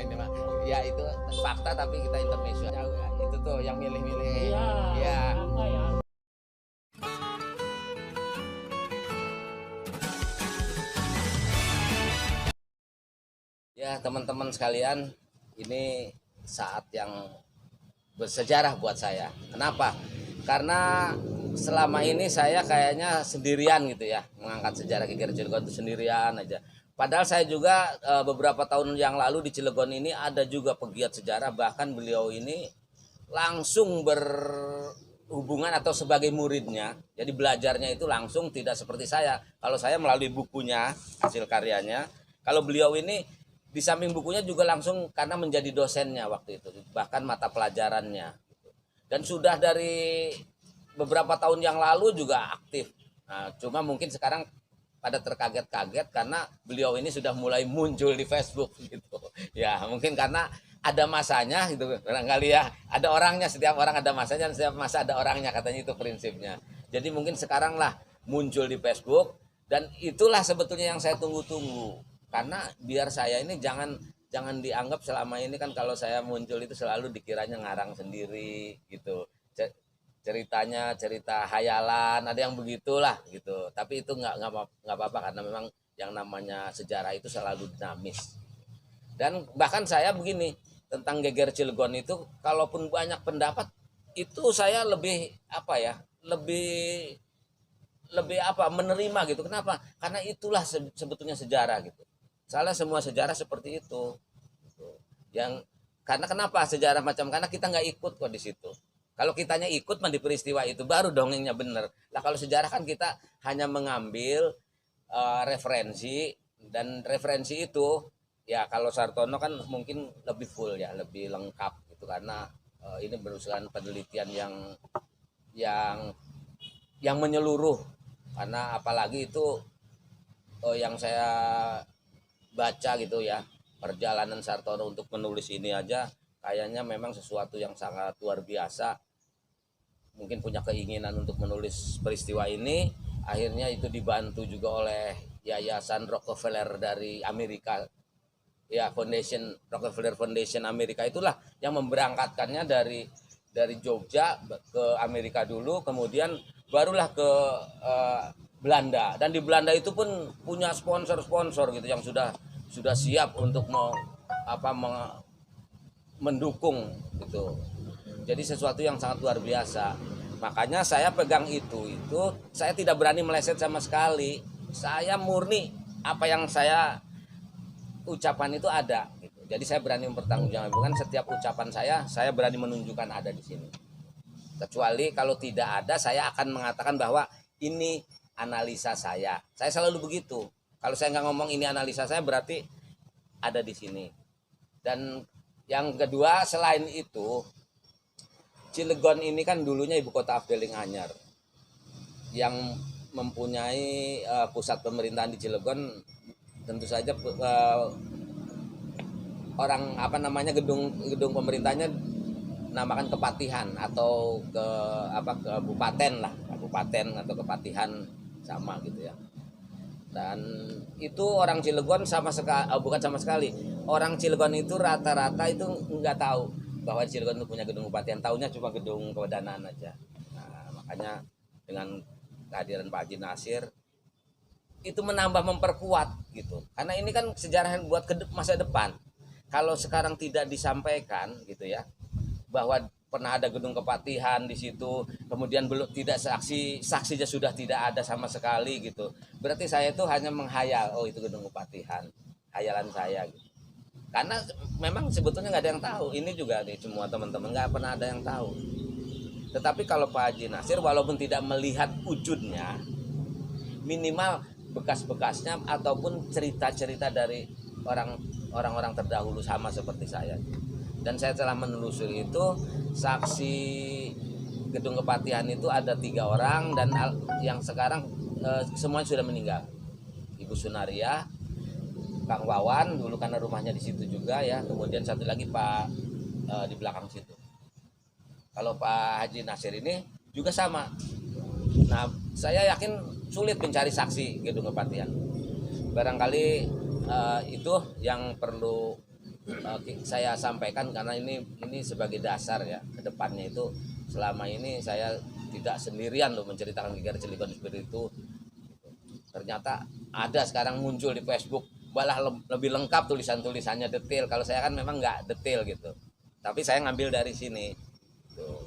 Ini mah ya itu fakta tapi kita intermezzo. Ya, itu tuh yang milih-milih. Iya, Ya. apa ya? Ya, teman-teman sekalian, ini saat yang bersejarah buat saya. Kenapa? Karena selama ini saya kayaknya sendirian gitu ya, mengangkat sejarah Geger Cilegon itu sendirian aja. Padahal saya juga beberapa tahun yang lalu di Cilegon ini ada juga pegiat sejarah, bahkan beliau ini langsung berhubungan atau sebagai muridnya. Jadi belajarnya itu langsung, tidak seperti saya. Kalau saya melalui bukunya, hasil karyanya. Kalau beliau ini di samping bukunya juga langsung karena menjadi dosennya waktu itu, bahkan mata pelajarannya. Dan sudah dari beberapa tahun yang lalu juga aktif. Nah, cuma mungkin sekarang pada terkaget-kaget karena beliau ini sudah mulai muncul di Facebook gitu. Ya, mungkin karena ada masanya gitu barangkali ya. Ada orangnya, setiap orang ada masanya, setiap masa ada orangnya, katanya itu prinsipnya. Jadi mungkin sekarang lah muncul di Facebook, dan itulah sebetulnya yang saya tunggu-tunggu. Karena biar saya ini jangan dianggap selama ini kan kalau saya muncul itu selalu dikiranya ngarang sendiri gitu. Ceritanya cerita hayalan, ada yang begitulah gitu. Tapi itu nggak apa-apa karena memang yang namanya sejarah itu selalu dinamis. Dan bahkan saya begini, tentang Geger Cilegon itu kalaupun banyak pendapat itu saya lebih apa ya? Lebih lebih apa menerima gitu. Kenapa? Karena itulah sebetulnya sejarah gitu. Salah semua sejarah seperti itu. Gitu. Yang karena kenapa sejarah macam, karena kita nggak ikut kok di situ. Kalau kitanya ikut di peristiwa itu baru dongengnya bener. Lah kalau sejarah kan kita hanya mengambil referensi, dan referensi itu ya kalau Sartono kan mungkin lebih full ya, lebih lengkap gitu karena ini berusaha penelitian yang yang menyeluruh. Karena apalagi itu yang saya baca gitu ya, perjalanan Sartono untuk menulis ini aja kayaknya memang sesuatu yang sangat luar biasa. Mungkin punya keinginan untuk menulis peristiwa ini, akhirnya itu dibantu juga oleh Yayasan Rockefeller dari Amerika. Ya, Rockefeller Foundation Amerika itulah yang memberangkatkannya dari Jogja ke Amerika dulu, kemudian barulah ke Belanda. Dan di Belanda itu pun punya sponsor-sponsor gitu yang sudah siap untuk mendukung gitu. Jadi sesuatu yang sangat luar biasa. Makanya saya pegang itu saya tidak berani meleset sama sekali. Saya murni apa yang saya ucapan itu ada gitu. Jadi saya berani mempertanggungjawabkan setiap ucapan saya berani menunjukkan ada di sini. Kecuali kalau tidak ada, saya akan mengatakan bahwa ini analisa saya. Saya selalu begitu. Kalau saya nggak ngomong ini analisa saya, berarti ada di sini. Dan yang kedua, selain itu, Cilegon ini kan dulunya ibu kota Afdeling Anyar, yang mempunyai pusat pemerintahan di Cilegon. Tentu saja orang gedung pemerintahnya namakan kepatihan atau kabupaten lah, kabupaten atau kepatihan sama gitu ya. Dan itu orang Cilegon bukan sama sekali. Orang Cilegon itu rata-rata itu nggak tahu bahwa Cilegon itu punya gedung kepatihan, tahunya cuma gedung kewedanaan aja. Nah, makanya dengan kehadiran Pak Haji Nasir itu menambah memperkuat gitu. Karena ini kan sejarah buat masa depan. Kalau sekarang tidak disampaikan gitu ya, bahwa pernah ada gedung kepatihan di situ, kemudian belum tidak saksinya sudah tidak ada sama sekali gitu. Berarti saya itu hanya menghayal, oh itu gedung kepatihan, hayalan saya gitu. Karena memang sebetulnya nggak ada yang tahu. Ini juga nih semua teman-teman nggak pernah ada yang tahu. Tetapi kalau Pak Haji Nasir walaupun tidak melihat wujudnya, minimal bekas-bekasnya ataupun cerita-cerita dari orang-orang terdahulu sama seperti saya. Dan saya telah menelusuri itu, saksi gedung kepatihan itu ada 3 orang, dan yang sekarang semuanya sudah meninggal. Ibu Sunaria, Kang Wawan dulu karena rumahnya di situ juga ya, kemudian satu lagi Pak di belakang situ. Kalau Pak Haji Nasir ini juga sama. Nah, saya yakin sulit mencari saksi gedung kepatihan. Barangkali itu yang perlu saya sampaikan karena ini sebagai dasar ya ke depannya itu. Selama ini saya tidak sendirian loh menceritakan Geger Cilegon seperti itu. Ternyata ada sekarang muncul di Facebook, malah lebih lengkap tulisannya detail. Kalau saya kan memang nggak detail gitu, tapi saya ngambil dari sini tuh.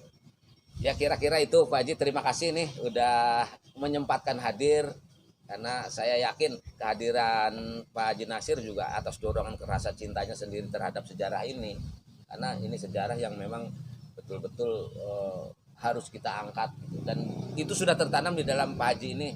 Ya kira-kira itu Pak Haji, terima kasih nih udah menyempatkan hadir, karena saya yakin kehadiran Pak Haji Nasir juga atas dorongan rasa cintanya sendiri terhadap sejarah ini, karena ini sejarah yang memang betul-betul harus kita angkat gitu. Dan itu sudah tertanam di dalam Pak Haji ini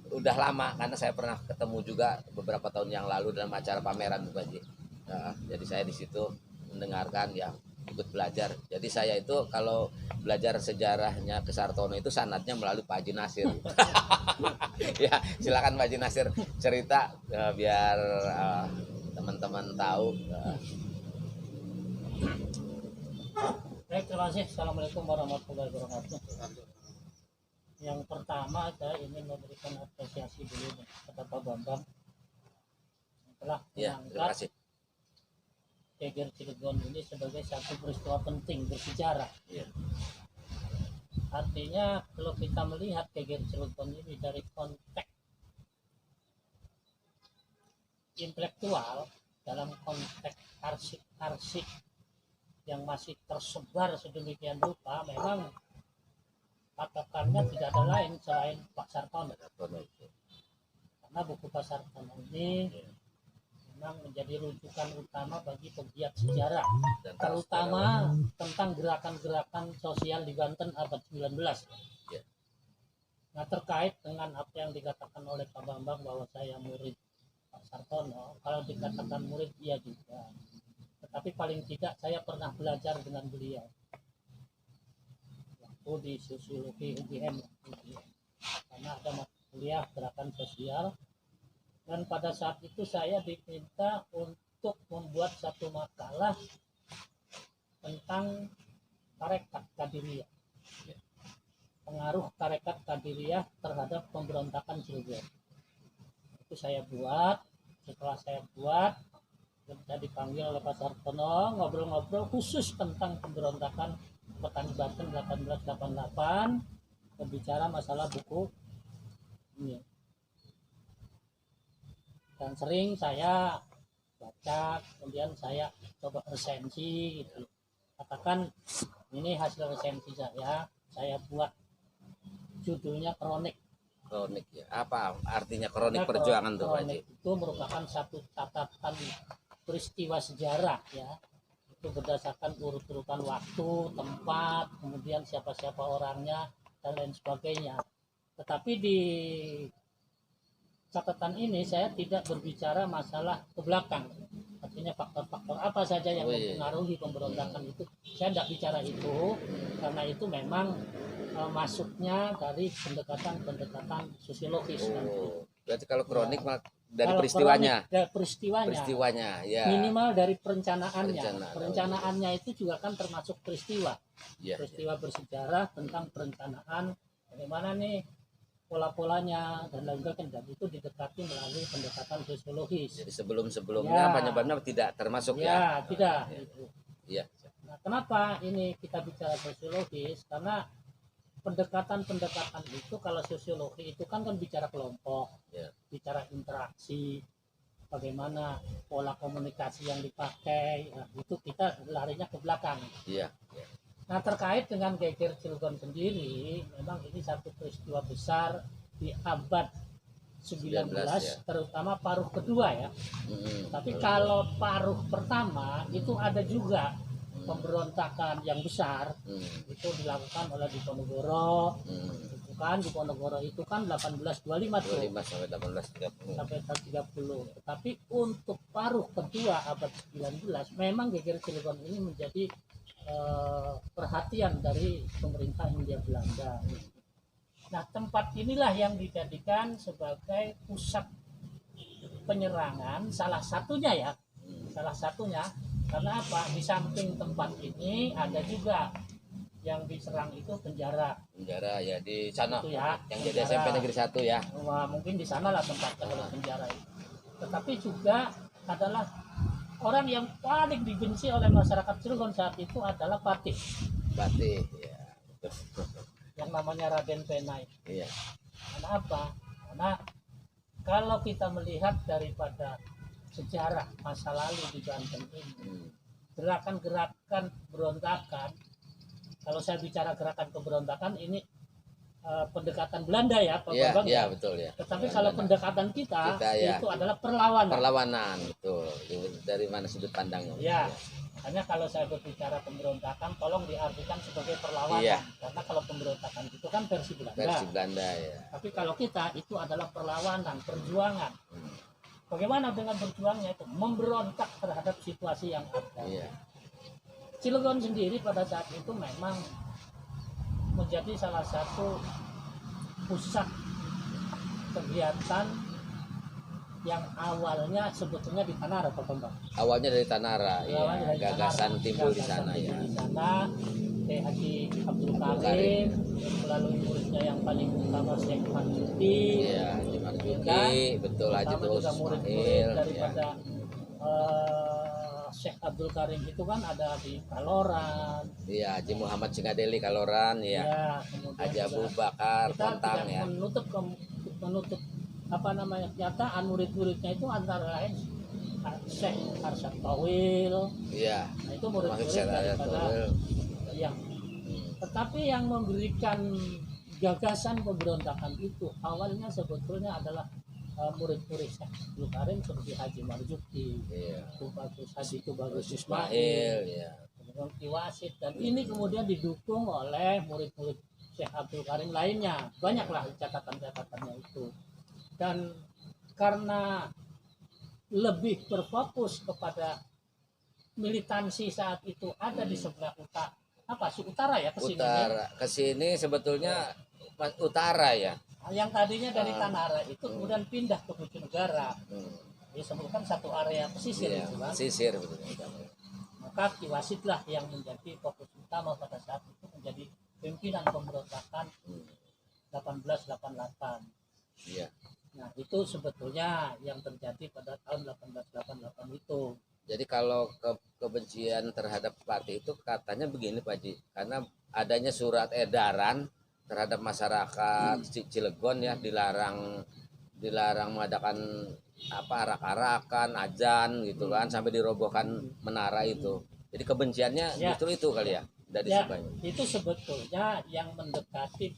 udah lama, karena saya pernah ketemu juga beberapa tahun yang lalu dalam acara pameran Pak Haji. Nah, jadi saya di situ mendengarkan ya, ikut belajar. Jadi saya itu kalau belajar sejarahnya ke Sartono itu sanadnya melalui Pak Haji Nasir. Ya silakan Pak Haji Nasir cerita biar teman-teman tahu. Baik, terima kasih. Assalamualaikum warahmatullahi wabarakatuh. Yang pertama saya ingin memberikan apresiasi dulu kepada Pak Bambang telah mengangkat Geger Cilegon ini sebagai satu peristiwa penting bersejarah. Ya. Artinya kalau kita melihat Geger Cilegon ini dari konteks intelektual, dalam konteks arsip-arsip yang masih tersebar sedemikian rupa, memang patokannya tidak ada lain selain Pak Sartono. Karena buku Pak Sartono ini memang menjadi rujukan utama bagi pegiat sejarah, terutama tentang gerakan-gerakan sosial di Banten abad 19. Nah, terkait dengan apa yang dikatakan oleh Pak Bambang bahwa saya murid Pak Sartono, kalau dikatakan murid iya juga, tetapi paling tidak saya pernah belajar dengan beliau di sosiologi UGM, karena ada mata kuliah gerakan sosial, dan pada saat itu saya diminta untuk membuat satu makalah tentang tarekat Qadiriyah, pengaruh tarekat Qadiriyah terhadap pemberontakan Cilegon. Itu saya buat. Setelah saya buat, saya dipanggil oleh Pak Sartono, ngobrol-ngobrol khusus tentang pemberontakan Petani Banten 1888, berbicara masalah buku ini. Dan sering saya baca, kemudian saya coba resensi gitu. Katakan ini hasil resensi saya buat judulnya kronik. Kronik ya. Apa artinya kronik perjuangan tuh Pak Haji? Itu merupakan satu catatan peristiwa sejarah ya. Itu berdasarkan urut-urutan waktu, tempat, kemudian siapa-siapa orangnya dan lain sebagainya. Tetapi di catatan ini saya tidak berbicara masalah ke belakang, artinya faktor-faktor apa saja yang mempengaruhi pemberontakan itu. Saya tidak bicara itu, karena itu memang masuknya dari pendekatan sosiologis. Berarti kalau kronik dari peristiwanya. Dari peristiwanya ya. Minimal dari perencanaannya itu juga kan termasuk peristiwa. Peristiwa bersejarah tentang perencanaan, bagaimana nih pola-polanya dan lain sebagainya, dan itu didekati melalui pendekatan sosiologis. Jadi sebelum-sebelumnya penyebabnya tidak termasuk ya? Tidak. Iya. Nah, kenapa ini kita bicara sosiologis? Karena pendekatan-pendekatan itu, kalau sosiologi itu kan bicara kelompok, bicara interaksi, bagaimana pola komunikasi yang dipakai, itu kita larinya ke belakang. Nah, terkait dengan Geger Cilegon sendiri, memang ini satu peristiwa besar di abad 19, terutama paruh kedua ya. Tapi kalau paruh pertama itu ada juga pemberontakan yang besar, itu dilakukan oleh Diponegoro. Itu kan Diponegoro itu kan 1825 tuh. 25 sampai 30. Tapi untuk paruh kedua abad 19 memang Geger Cilegon ini menjadi perhatian dari pemerintah Hindia Belanda. Nah, tempat inilah yang dijadikan sebagai pusat penyerangan, salah satunya karena apa? Di samping tempat ini ada juga yang diserang itu penjara ya, di sana itu ya, yang jadi SMP Negeri 1 ya. Wah, mungkin di sana lah tempatnya kalau penjara itu. Tetapi juga adalah orang yang paling dibenci oleh masyarakat Cilegon saat itu adalah Patih Batih, ya. yang namanya Raden Penai. Iya. Karena apa? Karena kalau kita melihat daripada sejarah masa lalu di Banten ini, Hmm. gerakan-gerakan berontakan, kalau saya bicara gerakan pemberontakan ini pendekatan Belanda ya, Pak Iya, Bambang iya ya. betul ya. Tetapi kalau pendekatan kita ya, itu adalah perlawanan. perlawanan, betul. Dari mana sudut pandangnya? Ya, hanya kalau saya berbicara pemberontakan, tolong diartikan sebagai perlawanan. Iya. Karena kalau pemberontakan itu kan versi Belanda. Versi Belanda ya. Tapi kalau kita itu adalah perlawanan, perjuangan. Bagaimana dengan berjuangnya itu? Memberontak terhadap situasi yang ada. Iya. Cilegon sendiri pada saat itu memang menjadi salah satu pusat kegiatan yang awalnya sebetulnya di Tanara, Pak Bambang. Awalnya dari Tanara, Awalnya ya. dari Gagasan Tanara. timbul di Gagasan sana ya. timbul di sana, Haji Abdul Abdul Karim melalui muridnya yang paling utama Syekh Marzuki. Iya, Haji Marzuki, Kan? betul Haji Pertama Terus juga murid-murid Ismail, ya. daripada Syekh Abdul Karim itu kan ada di Kaloran. Iya, Haji Muhammad Singadeli Kaloran, ya. Ya, kemudian Haji juga Abu Bakar kita Kontang, tidak ya. menutup apa namanya kenyataan murid-muridnya itu antara lain Syekh Arsyad Tawil. Iya. Nah, itu Termasuk murid-murid Syekh Arsyad daripada Tawil. yang tetapi yang memberikan gagasan pemberontakan itu awalnya sebetulnya adalah murid-murid Syekh Abdul Karim seperti Haji Marzuki, Iya. Haji Tubagus Ismail, Ismail, ya. kemudian Ki Wasid, dan ini kemudian didukung oleh murid-murid Syekh Abdul Karim lainnya. Banyaklah catatan-catatannya itu. Dan karena lebih berfokus kepada militansi saat itu ada di sebelah utara ya, ke sini. Utara ke sini sebetulnya utara ya. Yang tadinya dari Tanara itu kemudian pindah ke Bojonegara. Disebutkan satu area pesisir Iya, itu kan. pesisir betul. Maka Ki Wasid lah yang menjadi fokus utama pada saat itu, menjadi pimpinan pemberontakan 1888. Iya. Nah, itu sebetulnya yang terjadi pada tahun 1888 itu. Jadi kalau kebencian terhadap partai itu katanya begini Pak Ji, karena adanya surat edaran terhadap masyarakat Cilegon ya, dilarang mengadakan apa arak-arakan, ajan gitu kan, sampai dirobohkan menara itu. Jadi kebenciannya Ya. justru itu kali ya dari Ya, sebaya. itu sebetulnya yang mendekati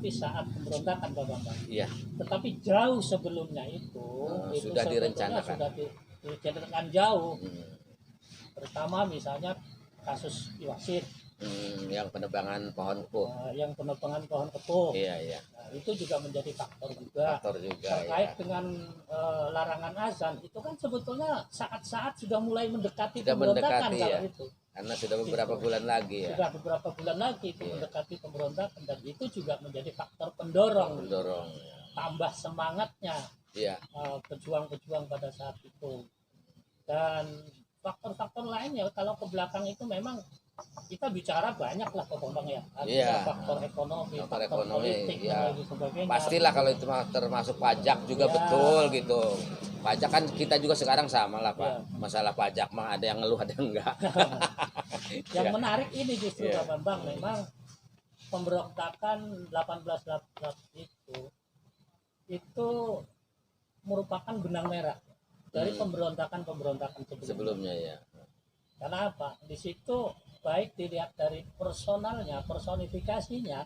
saat pemberontakan Pak Bambang. Iya. Tetapi jauh sebelumnya itu itu Sudah sebetulnya direncanakan. sudah direncanakan jauh. Hmm. Pertama misalnya kasus Ki Wasid, Yang penebangan pohon kepuh. yang penebangan pohon kepuh. Iya, iya. Nah, itu juga menjadi faktor juga. Faktor juga Terkait ya. dengan larangan azan, itu kan sebetulnya saat-saat sudah mulai mendekati Sudah pemberontakan mendekati, kalau ya. itu. Karena sudah beberapa bulan lagi ya. Sudah beberapa bulan lagi itu Iya. mendekati pemberontakan, dan itu juga menjadi faktor pendorong, Mendorong. tambah semangatnya Iya. pejuang-pejuang pada saat itu. Dan faktor-faktor lainnya kalau ke belakang itu memang kita bicara banyak lah Pak Bambang ya. Iya. Faktor ekonomi, Faktor faktor ekonomi, politik ya. dan lain sebagainya. Pastilah kalau itu termasuk pajak juga Ya. betul gitu. Pajak kan kita juga sekarang sama lah Pak. Ya. Masalah pajak mah ada yang ngeluh ada yang enggak. Yang Ya. menarik ini justru Iya. Pak Bambang, memang pemberontakan 1888 itu merupakan benang merah dari pemberontakan Sebelumnya ya. Karena apa? Di situ baik dilihat dari personalnya, personifikasinya,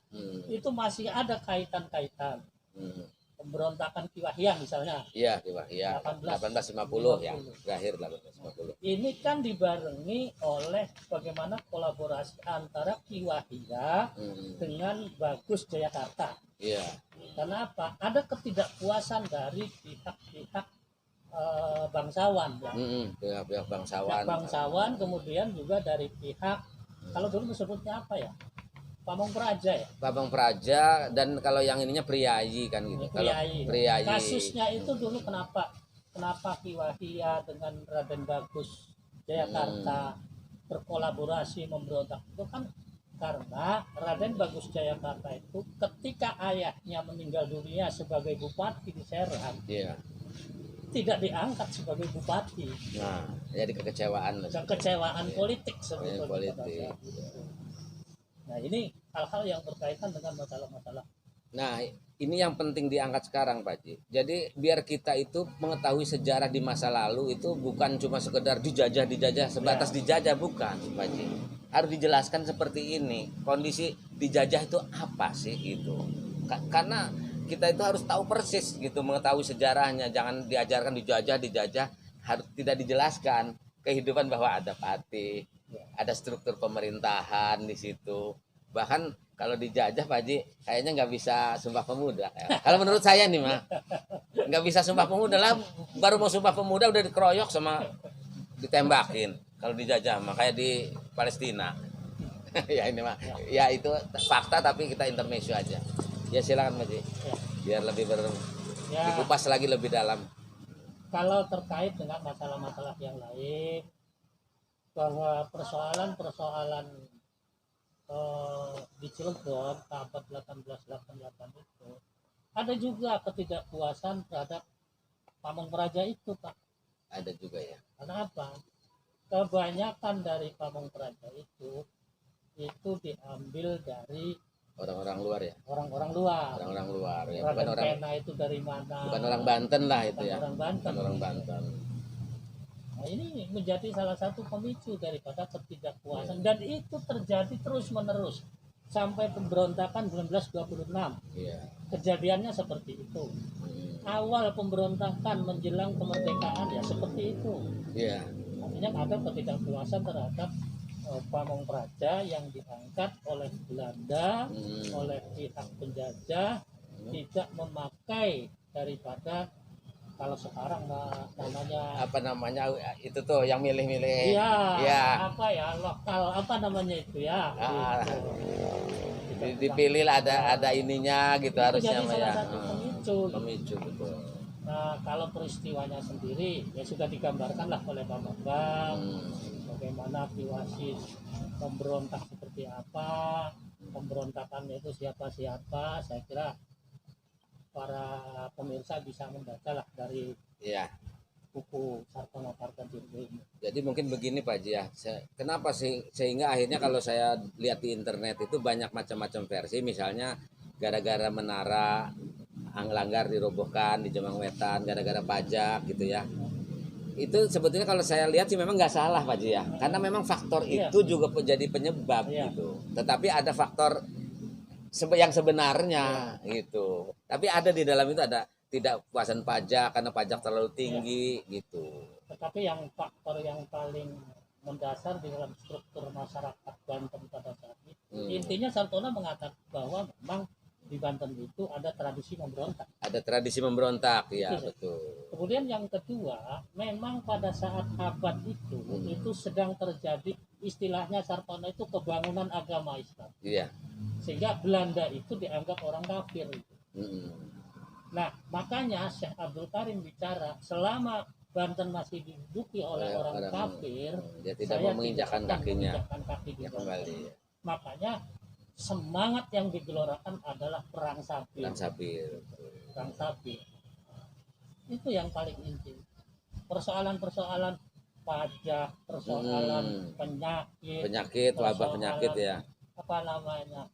itu masih ada kaitan-kaitan. Pemberontakan Ki Wahya misalnya. Iya, ya. 1850 ya. Berakhir 1850. Ini kan dibarengi oleh bagaimana kolaborasi antara Ki Wahya dengan Bagus Jayakarta. Iya. Karena apa? Ada ketidakpuasan dari pihak-pihak bangsawan ya. Pihak Pihak bangsawan, kemudian juga dari pihak kalau dulu disebutnya apa ya, Pamong Praja ya. Pamong Praja, dan kalau yang ininya Priayi kan gitu. Priayi. Kalau Priayi. Kasusnya itu dulu kenapa Ki Wahya dengan Raden Bagus Jayakarta berkolaborasi memberontak itu kan karena Raden Bagus Jayakarta itu ketika ayahnya meninggal dunia sebagai bupati di Serang, Iya. tidak diangkat sebagai bupati. Nah, jadi kekecewaan. Kekecewaan Iya. politik sebetulnya. Politik. pada saat itu. Nah ini hal-hal yang berkaitan dengan masalah-masalah. Nah, ini yang penting diangkat sekarang, Pak Ji. Jadi biar kita itu mengetahui sejarah di masa lalu itu bukan cuma sekedar dijajah sebatas dijajah, bukan, Pak Ji. Harus dijelaskan seperti ini. Kondisi dijajah itu apa sih gitu. Karena kita itu harus tahu persis gitu, mengetahui sejarahnya. Jangan diajarkan dijajah, harus tidak dijelaskan kehidupan bahwa ada patih, ada struktur pemerintahan di situ. Bahkan kalau dijajah Pak Haji kayaknya nggak bisa Sumpah Pemuda. Kalau menurut saya nih mah nggak bisa Sumpah Pemuda lah, baru mau Sumpah Pemuda udah dikeroyok sama ditembakin. Kalau dijajah mah kayak di Palestina. Ya ini mah ya itu fakta tapi kita intermezzo aja. Ya silakan Pak Haji. Biar lebih dikupas lagi lebih dalam. Kalau terkait dengan masalah-masalah yang lain, bahwa persoalan-persoalan di Cilegon abad 1888 itu ada juga ketidakpuasan terhadap Pamong Praja itu, Pak. Ada juga ya. Karena apa? Kebanyakan dari Pamong Praja itu diambil dari orang-orang luar ya. Orang-orang luar. Orang-orang luar ya. Bukan orang Pena itu dari mana? Bukan orang Banten lah itu ya. Orang Banten. Bukan orang Banten. Nah, ini menjadi salah satu pemicu daripada ketidakpuasan dan itu terjadi terus-menerus sampai pemberontakan 1926. Iya. Kejadiannya seperti itu. Awal pemberontakan menjelang kemerdekaan ya seperti itu. Iya. Artinya ada ketidakpuasan terhadap Pamong Praja yang diangkat oleh Belanda, oleh pihak penjajah, tidak memakai daripada kalau sekarang namanya itu tuh yang milih-milih ya. Apa ya lokal apa namanya itu ya dipilih lah ada ininya gitu itu harusnya jadi salah satu pemicu betul. Nah kalau peristiwanya sendiri ya sudah digambarkan lah oleh Pak Bambang bagaimana Piwasis memberontak seperti apa, pemberontakannya itu siapa-siapa. Saya kira para pemirsa bisa membaca lah dari buku Sartono Partadirgo ini. Jadi mungkin begini Pak Haji ya, kenapa sih sehingga akhirnya kalau saya lihat di internet itu banyak macam-macam versi, misalnya gara-gara menara Langgar dirobohkan di Jemang Wetan, gara-gara pajak gitu ya. Itu sebetulnya kalau saya lihat sih memang nggak salah Pak Haji ya, karena memang faktor itu juga menjadi penyebab gitu. Tetapi ada faktor yang sebenarnya gitu. Tapi ada di dalam itu ada tidak puasan pajak karena pajak terlalu tinggi gitu. Tetapi yang faktor yang paling mendasar di dalam struktur masyarakat Banten pada saat itu intinya Sartono mengatakan bahwa memang di Banten itu ada tradisi memberontak. Ada tradisi memberontak ya betul. Kemudian yang kedua, memang pada saat abad itu sedang terjadi istilahnya Sartono itu kebangunan agama Islam. Iya. Sehingga Belanda itu dianggap orang kafir. Nah, makanya Syekh Abdul Karim bicara selama Banten masih diduduki oleh orang kafir, dia tidak mau menginjakkan kakinya kaki di kembali. Makanya semangat yang digelorakan adalah perang sabir. Perang sabir. Itu yang paling inti. Persoalan-persoalan pajak, persoalan penyakit, wabah penyakit ya. Apa namanya?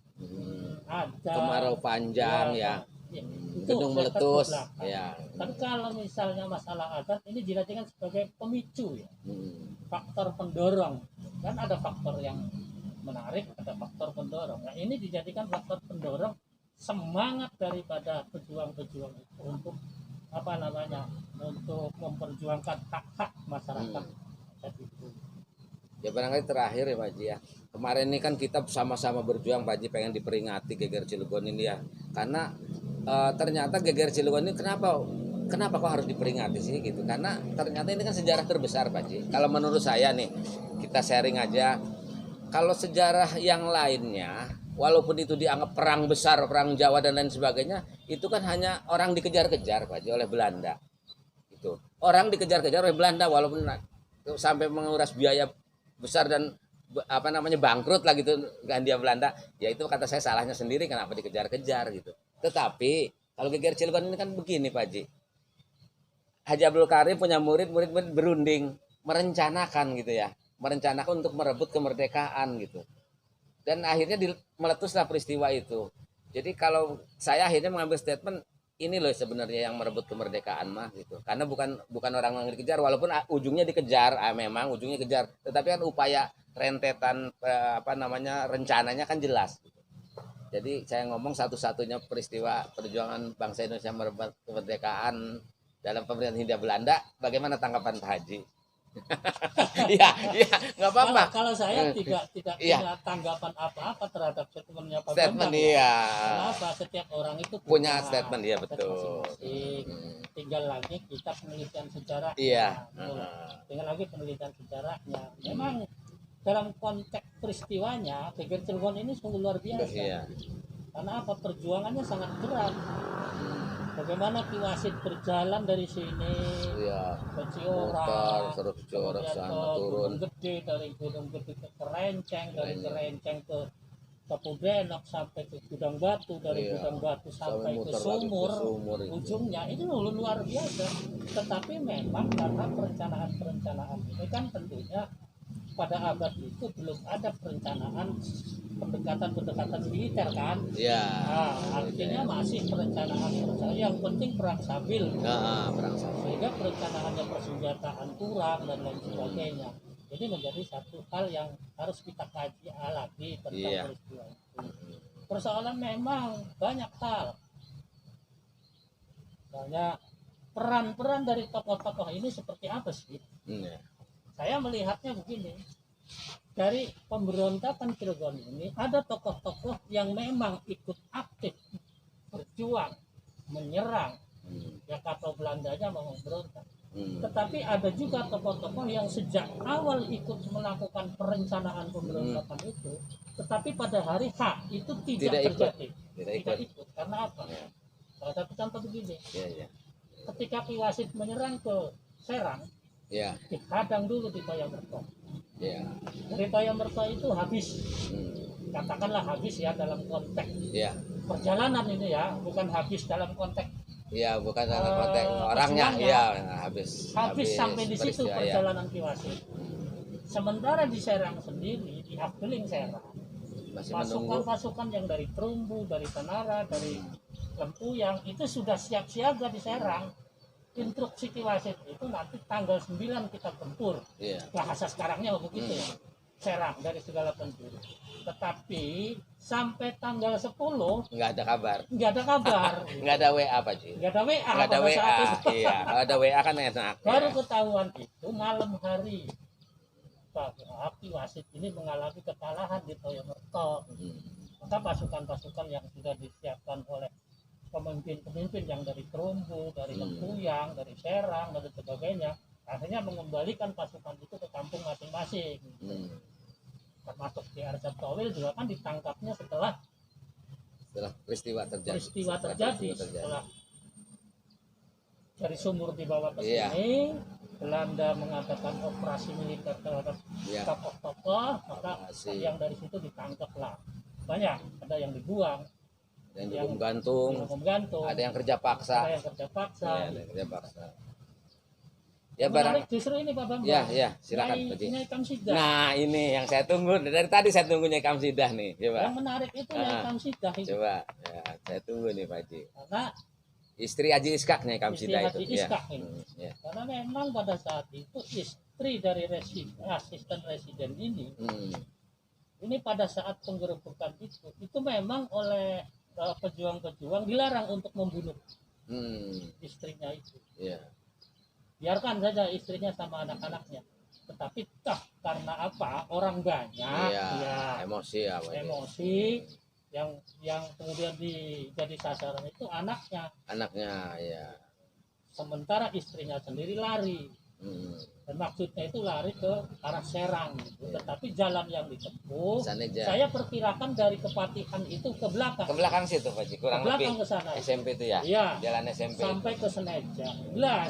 Ada kemarau panjang gedung meletus ya. Tapi kalau misalnya masalah adat ini dijadikan sebagai pemicu ya, faktor pendorong. Kan ada faktor yang menarik, ada faktor pendorong. Nah ini dijadikan faktor pendorong semangat daripada pejuang-pejuang itu untuk apa namanya, untuk memperjuangkan hak-hak masyarakat itu. Ya barangkali terakhir ya Pak Haji ya. Kemarin ini kan kita sama-sama berjuang Pak Haji pengen diperingati Geger Cilegon ini ya. Karena ternyata Geger Cilegon ini kenapa kok harus diperingati sih gitu. Karena ternyata ini kan sejarah terbesar Pak Haji. Kalau menurut saya nih, kita sharing aja. Kalau sejarah yang lainnya, walaupun itu dianggap perang besar, perang Jawa dan lain sebagainya, itu kan hanya orang dikejar-kejar Pak Haji oleh Belanda. Itu. Orang dikejar-kejar oleh Belanda walaupun sampai menguras biaya besar dan bangkrut lah gitu Gandia Belanda, ya itu kata saya salahnya sendiri kenapa dikejar-kejar gitu. Tetapi kalau Geger Cilegon ini kan begini Pak Haji, Haji Abdul Karim punya murid-murid berunding merencanakan gitu ya, merencanakan untuk merebut kemerdekaan gitu. Dan akhirnya meletuslah peristiwa itu. Jadi kalau saya akhirnya mengambil statement ini loh sebenarnya yang merebut kemerdekaan mah gitu. Karena bukan orang yang dikejar, walaupun ujungnya dikejar, memang ujungnya kejar, tetapi kan upaya rentetan rencananya kan jelas gitu. Jadi saya ngomong satu-satunya peristiwa perjuangan bangsa Indonesia merebut kemerdekaan dalam pemerintahan Hindia Belanda, bagaimana tanggapan Pak Haji? Iya, iya, nggak apa-apa. Kalau saya tidak Iya. punya tanggapan apa-apa terhadap statementnya Pak Statement Bambang. iya. Kenapa setiap orang itu Punya statement, iya, betul. masing-masing. Tinggal lagi kita penelitian sejarah. Iya. Tinggal lagi penelitian sejarahnya. Memang dalam konteks peristiwanya, Geger Cirebon ini sungguh luar biasa. Iya. Karena apa? Perjuangannya sangat berat. Bagaimana Ki Wasit berjalan dari sini Iya. ke Ciora, Terus Ciora kemudian sana ke turun. Gunung Gede, dari Gunung Gede ke Kerenceng, dari Kerenceng ke Pudenok sampai ke Gudang Batu, dari Iya. Gudang Batu sampai ke muter lagi ke Sumur, Sumur itu. ujungnya itu luar biasa. Tetapi memang karena perencanaan ini kan tentunya pada abad itu belum ada perencanaan pendekatan militer kan. Iya. Nah, artinya masih perencanaan yang penting perang sambil. Perang sambil. Sehingga perencanaannya persenjataan kurang dan lain sebagainya. Jadi menjadi satu hal yang harus kita kaji lagi tentang peristiwa itu. Persoalan memang banyak hal. Misalnya peran-peran dari tokoh-tokoh ini seperti apa sih? Saya melihatnya begini. Dari pemberontakan Cirebon ini ada tokoh-tokoh yang memang ikut aktif berjuang, menyerang, ya kata Belandanya mau memberontak. Tetapi ada juga tokoh-tokoh yang sejak awal ikut melakukan perencanaan pemberontakan itu, tetapi pada hari H itu tidak terjadi. Tidak ikut. Karena apa? Salah satu contoh begini. Ketika Ki Wasit menyerang ke Serang, dihadang dulu di Toyamerto. Dari Toyamerto itu habis, katakanlah habis ya dalam konteks perjalanan ini ya, bukan habis dalam konteks bukan dalam konteks orangnya, habis sampai di situ perjalanan Ki Wasit. Sementara di Serang sendiri, di Afdeling Serang, pasukan-pasukan yang dari Terumbu, dari Tanara, dari Lempuyang itu sudah siap siaga di Serang. Instruksi Ki Wasit itu nanti tanggal 9 kita tempur. Bahasa sekarangnya begitu ya. Serang dari segala penjuru. Tetapi sampai tanggal 10 nggak ada kabar. Nggak ada WA Pak Ji. Nggak ada WA. Nggak ada WA. Iya, kalau ada WA kan enak. Baru ketahuan itu malam hari. Bahwa Ki Wasit ini mengalami kekalahan di Toyamerto. Maka pasukan-pasukan yang sudah disiapkan oleh pemimpin-pemimpin yang dari Terumbu, dari Lempuyang, dari Serang, dan sebagainya, akhirnya mengembalikan pasukan itu ke kampung masing-masing. Termasuk di Arjab Towil juga kan ditangkapnya setelah peristiwa terjadi. Setelah dari Sumur dibawa ke sini, Belanda mengadakan operasi militer terhadap tokoh-tokoh, maka yang dari situ ditangkaplah. Banyak, ada yang dibuang. Yang gantung, ada yang kerja paksa. Ya menarik justru ini Pak Bambang. Ya, silakan. Nyai Kamsidah. Nah, ini yang saya tunggu dari tadi, saya tunggu Nyai Kamsidah nih. Coba. Yang menarik itu Nyai Kamsidah itu. Coba, ya, saya tunggu nih Pak Haji. Karena istri Haji Iskak Nyai Kamsidah itu. Haji Iskak ini. Karena memang pada saat itu istri dari asisten residen ini, ini pada saat penggerebekan itu memang oleh pejuang-pejuang dilarang untuk membunuh istrinya itu. Biarkan saja istrinya sama anak-anaknya. Tetapi karena apa? Orang banyak, emosi yang kemudian jadi sasaran itu anaknya. Sementara istrinya sendiri lari. Dan maksudnya itu lari ke arah Serang gitu. Tetapi jalan yang ditempuh saya perkirakan dari Kepatihan itu ke belakang situ Pak Ji, kurang lebih ke sana. SMP itu ya? Jalan SMP sampai ke Seneja.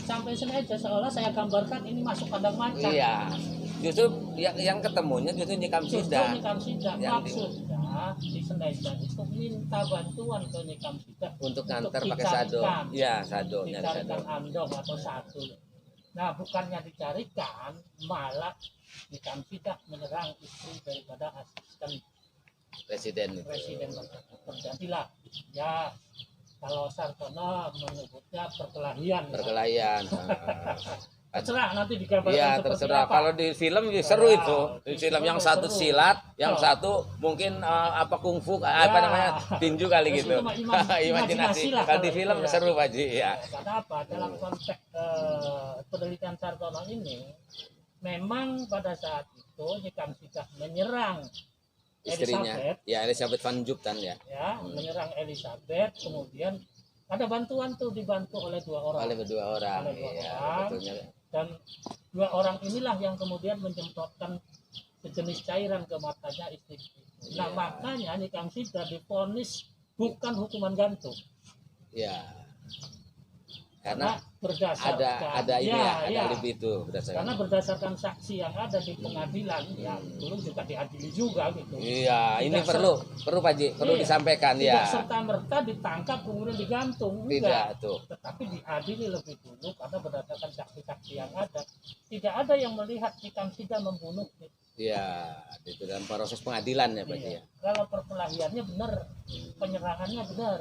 Sampai Seneja seolah saya gambarkan ini masuk kandang macan. Justru yang ketemunya justru Nyai Kamsidah. Maksudnya saya di Sendaidan itu minta bantuan ke Nikam Sidah Untuk nganter pakai sado. Ya, sado, nyari dicarikan sado. andong atau satu. Nah, bukannya dicarikan, malah Nikam Sidah menyerang istri daripada asisten Presiden itu. presiden. Terjadilah ya, kalau Sartono menyebutnya perkelahian. Perkelahian. Terserah nanti digambarkan Iya, seperti terserah. apa. Kalau di film ya seru Nah, itu. Di di film film yang ya satu seru. silat, yang Oh. satu mungkin apa kungfu, apa Ya. namanya, tinju kali Terus gitu. itu mah imajinasi lah Kalau di kalau film itu ya. seru Pak Ji, ya. Karena apa? Dalam konteks penelitian Sartono ini, memang pada saat itu Nikam Sidah menyerang Istrinya, Elizabeth, ya Elizabeth Van Juptan ya. ya, menyerang Elizabeth, kemudian ada bantuan tuh, dibantu oleh dua orang. Oleh kedua orang, Oleh dua iya, orang. betulnya. Dan dua orang inilah yang kemudian menyemprotkan sejenis cairan ke matanya istri. Nah, Iya. makanya Nikam Sidah divonis bukan hukuman gantung. Ya. Karena berdasarkan ada ini ya, ada ya. alibi itu berdasarkan. Karena berdasarkan saksi yang ada di pengadilan, ya belum juga diadili juga gitu. Iya, ini Tidak perlu Pak Ji, perlu Iya. disampaikan Tidak ya. serta merta ditangkap kemudian digantung, Tidak enggak. tuh. Tetapi diadili lebih dulu karena berdasarkan saksi-saksi yang ada. Tidak ada yang melihat Nikam Sidah membunuh. Iya, itu dalam proses pengadilan ya Pak Ji Iya. ya. Kalau perkelahiannya benar, penyerangannya benar,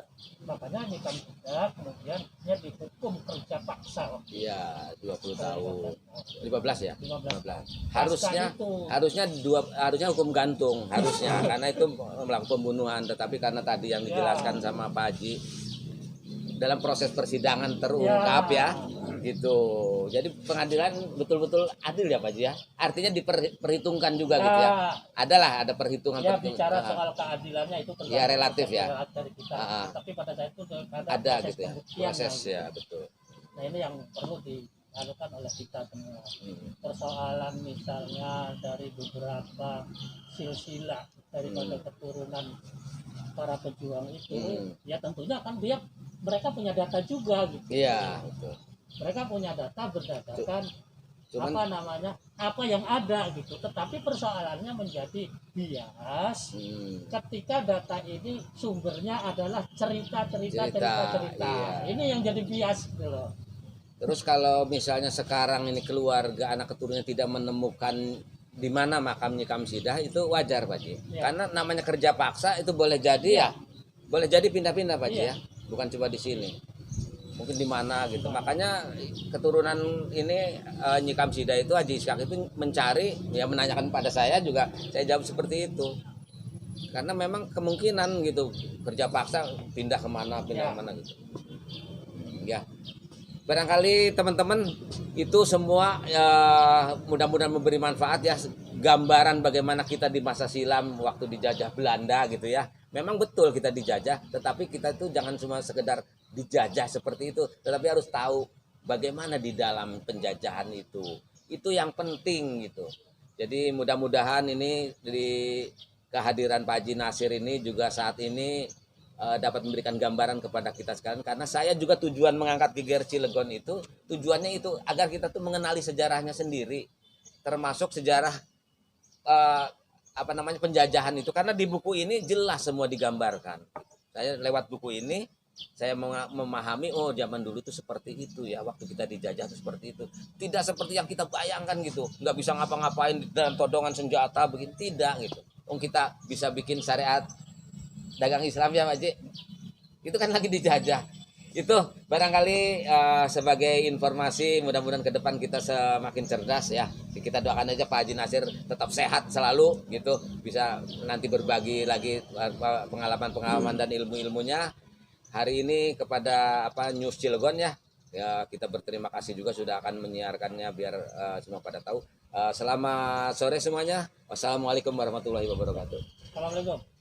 makanya Nikam Sidah kemudian dia dihukum kerja paksa. Iya, 20 tahun. 15 ya? 15. Harusnya harusnya hukum gantung harusnya karena itu melakukan pembunuhan, tetapi karena tadi yang dijelaskan sama Pak Haji dalam proses persidangan terungkap ya gitu. Jadi pengadilan betul-betul adil ya Pak Haji ya. Artinya diperhitungkan juga gitu ya. Ada perhitungan Ya, bicara soal keadilannya itu tergantung ya, relatif ya. dari kita. Tapi pada saat itu ada proses gitu ya. pembuktian Proses yang- ya, betul. Nah, ini yang perlu dilakukan oleh kita semua. Persoalan misalnya dari beberapa silsilah daripada keturunan para pejuang itu, ya tentunya kan mereka punya data juga gitu. Iya, betul. Mereka punya data berdasarkan Cuman apa yang ada gitu. Tetapi persoalannya menjadi bias ketika data ini sumbernya adalah cerita. iya. Ini yang jadi bias gitu loh. Terus kalau misalnya sekarang ini keluarga anak keturunannya tidak menemukan di mana makam Nikam Sidah, itu wajar Pak Ji. Ya. Karena namanya kerja paksa itu boleh jadi ya. Boleh jadi pindah-pindah Pak Ji ya. Bukan cuma di sini. Mungkin di mana gitu. Makanya keturunan ini Nikam Sidah itu Haji Ishak itu mencari, ya menanyakan pada saya juga, saya jawab seperti itu. Karena memang kemungkinan gitu kerja paksa pindah kemana gitu. Ya. Barangkali teman-teman itu semua mudah-mudahan memberi manfaat ya, gambaran bagaimana kita di masa silam waktu dijajah Belanda gitu ya. Memang betul kita dijajah, tetapi kita itu jangan cuma sekedar dijajah seperti itu, tetapi harus tahu bagaimana di dalam penjajahan itu. Itu yang penting gitu. Jadi mudah-mudahan ini di kehadiran Pak Haji Nasir ini juga saat ini dapat memberikan gambaran kepada kita sekalian, karena saya juga tujuan mengangkat GGR Cilegon itu tujuannya itu agar kita tuh mengenali sejarahnya sendiri, termasuk sejarah penjajahan itu, karena di buku ini jelas semua digambarkan. Saya lewat buku ini saya memahami, oh zaman dulu tuh seperti itu ya, waktu kita dijajah tuh seperti itu, tidak seperti yang kita bayangkan gitu, nggak bisa ngapa-ngapain dalam todongan senjata begini, tidak gitu. Kita bisa bikin syariat dagang Islam ya Pak Haji, itu kan lagi dijajah. Itu barangkali sebagai informasi, mudah-mudahan ke depan kita semakin cerdas ya. Kita doakan aja Pak Haji Nasir tetap sehat selalu gitu, bisa nanti berbagi lagi pengalaman-pengalaman dan ilmu-ilmunya hari ini kepada News Cilegon ya. Ya, kita berterima kasih juga sudah akan menyiarkannya biar semua pada tahu. Selamat sore semuanya. Wassalamualaikum warahmatullahi wabarakatuh. Assalamualaikum.